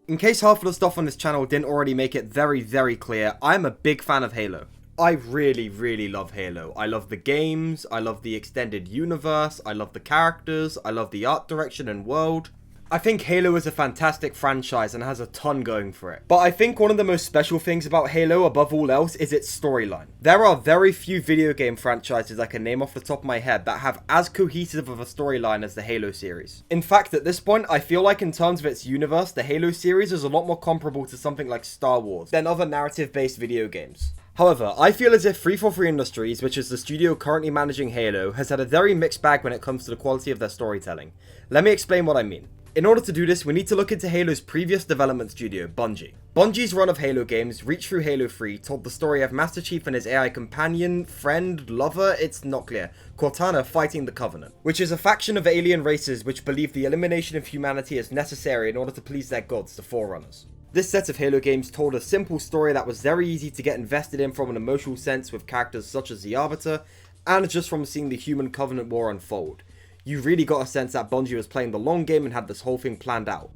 In case half of the stuff on this channel didn't already make it very clear, I'm a big fan of Halo. I really love Halo. I love the games, I love the extended universe, I love the characters, I love the art direction and world. I think Halo is a fantastic franchise and has a ton going for it. But I think one of the most special things about Halo above all else is its storyline. There are very few video game franchises I can name off the top of my head that have as cohesive of a storyline as the Halo series. In fact, at this point, I feel like in terms of its universe, the Halo series is a lot more comparable to something like Star Wars than other narrative-based video games. However, I feel as if 343 Industries, which is the studio currently managing Halo, has had a very mixed bag when it comes to the quality of their storytelling. Let me explain what I mean. In order to do this, we need to look into Halo's previous development studio, Bungie. Bungie's run of Halo games, reached through Halo 3, told the story of Master Chief and his AI companion, friend, lover, it's not clear, Cortana fighting the Covenant, which is a faction of alien races which believe the elimination of humanity is necessary in order to please their gods, the Forerunners. This set of Halo games told a simple story that was very easy to get invested in from an emotional sense with characters such as the Arbiter, and just from seeing the Human Covenant War unfold. You really got a sense that Bungie was playing the long game and had this whole thing planned out.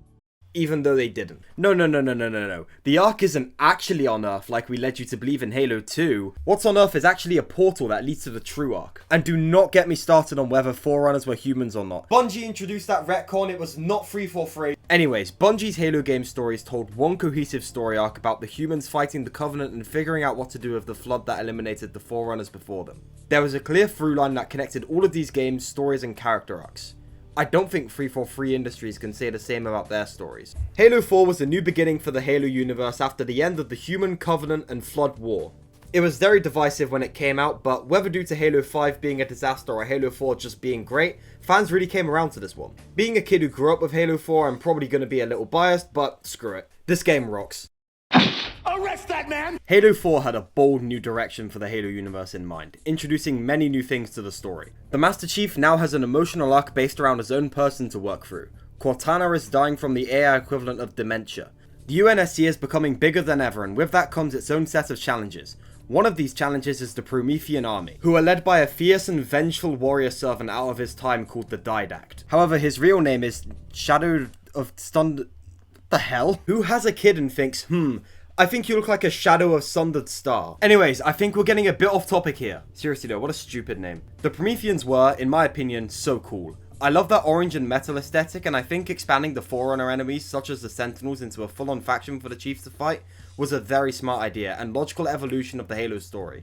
Even though they didn't. No. The Ark isn't actually on Earth like we led you to believe in Halo 2. What's on Earth is actually a portal that leads to the true Ark. And do not get me started on whether Forerunners were humans or not. Bungie introduced that retcon, it was not 343. Anyways, Bungie's Halo game stories told one cohesive story arc about the humans fighting the Covenant and figuring out what to do with the flood that eliminated the Forerunners before them. There was a clear through line that connected all of these games, stories and character arcs. I don't think 343 Industries can say the same about their stories. Halo 4 was a new beginning for the Halo universe after the end of the Human Covenant and Flood War. It was very divisive when it came out, but whether due to Halo 5 being a disaster or Halo 4 just being great, fans really came around to this one. Being a kid who grew up with Halo 4, I'm probably going to be a little biased, but screw it. This game rocks. Arrest that man! Halo 4 had a bold new direction for the Halo universe in mind, introducing many new things to the story. The Master Chief now has an emotional arc based around his own person to work through. Cortana is dying from the AI equivalent of dementia. The UNSC is becoming bigger than ever, and with that comes its own set of challenges. One of these challenges is the Promethean army, who are led by a fierce and vengeful warrior servant out of his time called the Didact. However, his real name is Shadow of What the hell? Who has a kid and thinks, I think you look like a shadow of sundered star. Anyways, I think we're getting a bit off topic here. Seriously though, what a stupid name. The Prometheans were, in my opinion, so cool. I love that orange and metal aesthetic, and I think expanding the Forerunner enemies, such as the Sentinels, into a full-on faction for the Chiefs to fight was a very smart idea and logical evolution of the Halo story.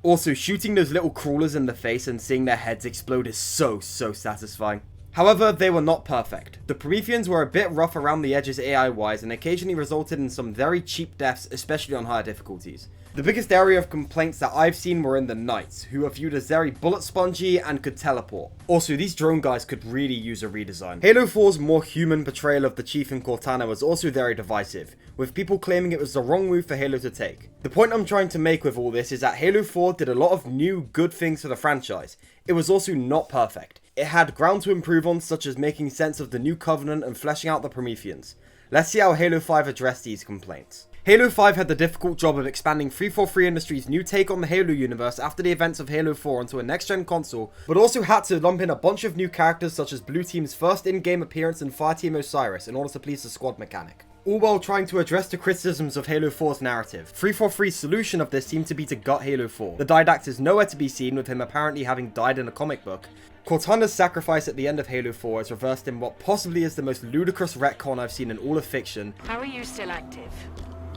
Also, shooting those little crawlers in the face and seeing their heads explode is so satisfying. However, they were not perfect. The Prometheans were a bit rough around the edges AI-wise and occasionally resulted in some very cheap deaths, especially on higher difficulties. The biggest area of complaints that I've seen were in the Knights, who are viewed as very bullet spongy and could teleport. Also, these drone guys could really use a redesign. Halo 4's more human portrayal of the Chief and Cortana was also very divisive, with people claiming it was the wrong move for Halo to take. The point I'm trying to make with all this is that Halo 4 did a lot of new, good things for the franchise. It was also not perfect. It had ground to improve on, such as making sense of the new Covenant and fleshing out the Prometheans. Let's see how Halo 5 addressed these complaints. Halo 5 had the difficult job of expanding 343 Industries' new take on the Halo universe after the events of Halo 4 onto a next-gen console, but also had to lump in a bunch of new characters such as Blue Team's first in-game appearance and Fireteam Osiris in order to please the squad mechanic. All while trying to address the criticisms of Halo 4's narrative. 343's solution of this seemed to be to gut Halo 4. The Didact is nowhere to be seen, with him apparently having died in a comic book. Cortana's sacrifice at the end of Halo 4 is reversed in what possibly is the most ludicrous retcon I've seen in all of fiction. How are you still active?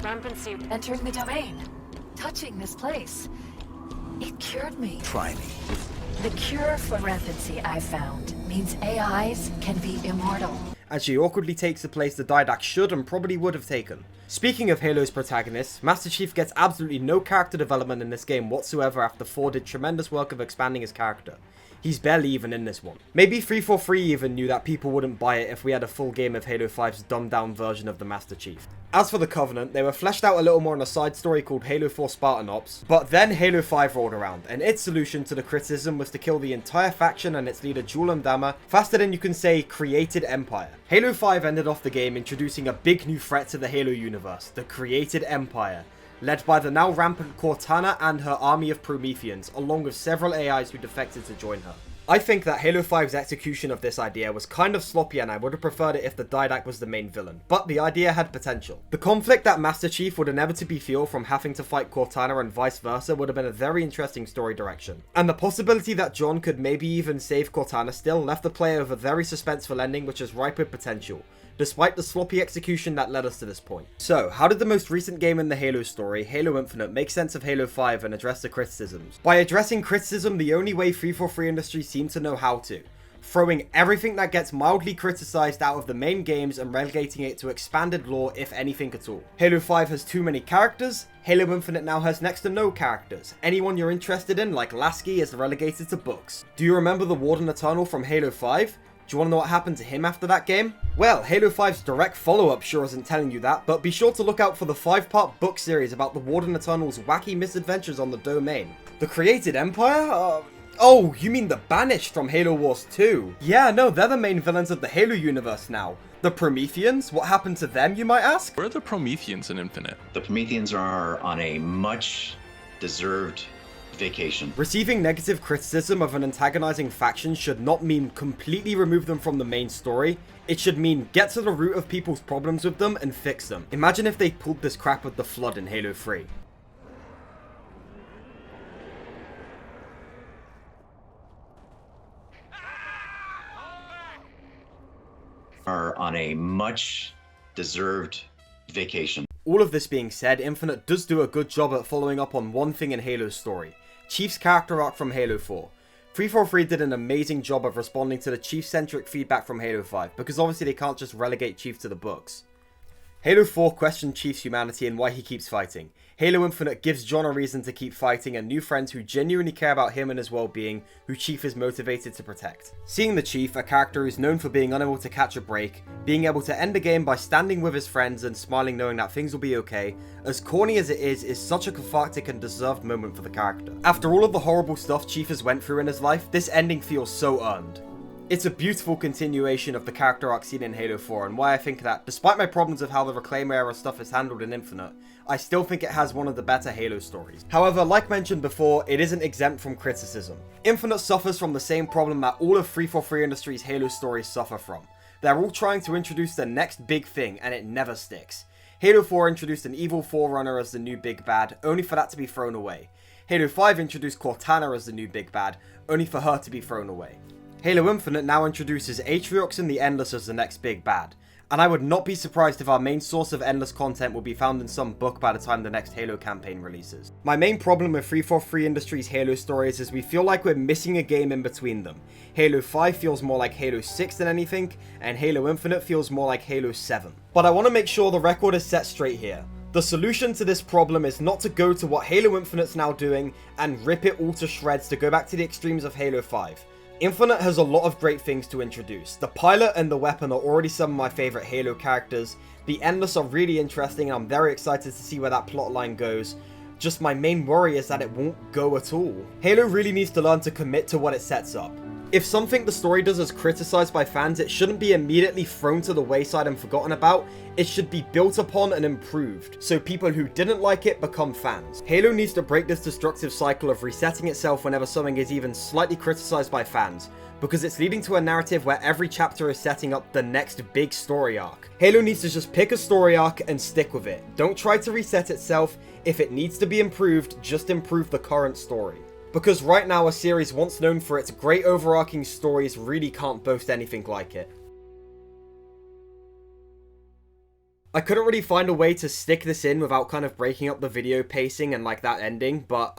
Rampancy. Entering the domain. Touching this place. It cured me. Try me. The cure for rampancy I found means AIs can be immortal. And she awkwardly takes the place the Didact should and probably would have taken. Speaking of Halo's protagonists, Master Chief gets absolutely no character development in this game whatsoever after 4 did tremendous work of expanding his character. He's barely even in this one. Maybe 343 even knew that people wouldn't buy it if we had a full game of Halo 5's dumbed down version of the Master Chief. As for the Covenant, they were fleshed out a little more in a side story called Halo 4 Spartan Ops, but then Halo 5 rolled around, and its solution to the criticism was to kill the entire faction and its leader Juul Dama faster than you can say created Empire. Halo 5 ended off the game introducing a big new threat to the Halo universe, the Created Empire, led by the now rampant Cortana and her army of Prometheans, along with several AIs who defected to join her. I think that Halo 5's execution of this idea was kind of sloppy, and I would have preferred it if the Didact was the main villain, but the idea had potential. The conflict that Master Chief would inevitably feel from having to fight Cortana and vice versa would have been a very interesting story direction. And the possibility that John could maybe even save Cortana still left the player with a very suspenseful ending which is ripe with potential, despite the sloppy execution that led us to this point. So, how did the most recent game in the Halo story, Halo Infinite, make sense of Halo 5 and address the criticisms? By addressing criticism the only way 343 Industries seem to know how to. Throwing everything that gets mildly criticized out of the main games and relegating it to expanded lore, if anything at all. Halo 5 has too many characters, Halo Infinite now has next to no characters. Anyone you're interested in, like Lasky, is relegated to books. Do you remember the Warden Eternal from Halo 5? Do you want to know what happened to him after that game? Well, Halo 5's direct follow-up sure isn't telling you that, but be sure to look out for the 5-part book series about the Warden Eternal's wacky misadventures on the Domain. The Created Empire? Oh, you mean the Banished from Halo Wars 2? Yeah, no, they're the main villains of the Halo universe now. The Prometheans? What happened to them, you might ask? Where are the Prometheans in Infinite? The Prometheans are on a much deserved vacation. Receiving negative criticism of an antagonizing faction should not mean completely remove them from the main story. It should mean get to the root of people's problems with them and fix them. Imagine if they pulled this crap with the Flood in Halo 3. Are on a much deserved vacation. All of this being said, Infinite does do a good job at following up on one thing in Halo's story. Chief's character arc from Halo 4. 343 did an amazing job of responding to the Chief-centric feedback from Halo 5, because obviously they can't just relegate Chief to the books. Halo 4 questioned Chief's humanity and why he keeps fighting. Halo Infinite gives John a reason to keep fighting and new friends who genuinely care about him and his well-being, who Chief is motivated to protect. Seeing the Chief, a character who's known for being unable to catch a break, being able to end the game by standing with his friends and smiling knowing that things will be okay, as corny as it is such a cathartic and deserved moment for the character. After all of the horrible stuff Chief has went through in his life, this ending feels so earned. It's a beautiful continuation of the character arc seen in Halo 4, and why I think that, despite my problems with how the Reclaimer era stuff is handled in Infinite, I still think it has one of the better Halo stories. However, like mentioned before, it isn't exempt from criticism. Infinite suffers from the same problem that all of 343 Industries' Halo stories suffer from. They're all trying to introduce the next big thing, and it never sticks. Halo 4 introduced an evil Forerunner as the new big bad, only for that to be thrown away. Halo 5 introduced Cortana as the new big bad, only for her to be thrown away. Halo Infinite now introduces Atriox and the Endless as the next big bad, and I would not be surprised if our main source of Endless content will be found in some book by the time the next Halo campaign releases. My main problem with 343 Industries' Halo stories is we feel like we're missing a game in between them. Halo 5 feels more like Halo 6 than anything, and Halo Infinite feels more like Halo 7. But I want to make sure the record is set straight here. The solution to this problem is not to go to what Halo Infinite's now doing and rip it all to shreds to go back to the extremes of Halo 5. Infinite has a lot of great things to introduce. The pilot and the weapon are already some of my favourite Halo characters. The Endless are really interesting and I'm very excited to see where that plotline goes. Just my main worry is that it won't go at all. Halo really needs to learn to commit to what it sets up. If something the story does is criticised by fans, it shouldn't be immediately thrown to the wayside and forgotten about. It should be built upon and improved, so people who didn't like it become fans. Halo needs to break this destructive cycle of resetting itself whenever something is even slightly criticised by fans, because it's leading to a narrative where every chapter is setting up the next big story arc. Halo needs to just pick a story arc and stick with it. Don't try to reset itself. If it needs to be improved, just improve the current story. Because right now a series once known for its great overarching stories really can't boast anything like it. I couldn't really find a way to stick this in without kind of breaking up the video pacing and like that ending, but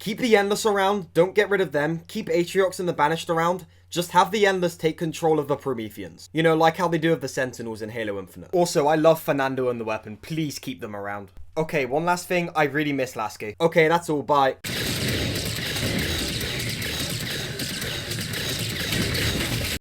keep the Endless around, don't get rid of them, keep Atriox and the Banished around, just have the Endless take control of the Prometheans. You know, like how they do with the Sentinels in Halo Infinite. Also, I love Fernando and the weapon, please keep them around. Okay, one last thing, I really miss Lasky. Okay, that's all, bye.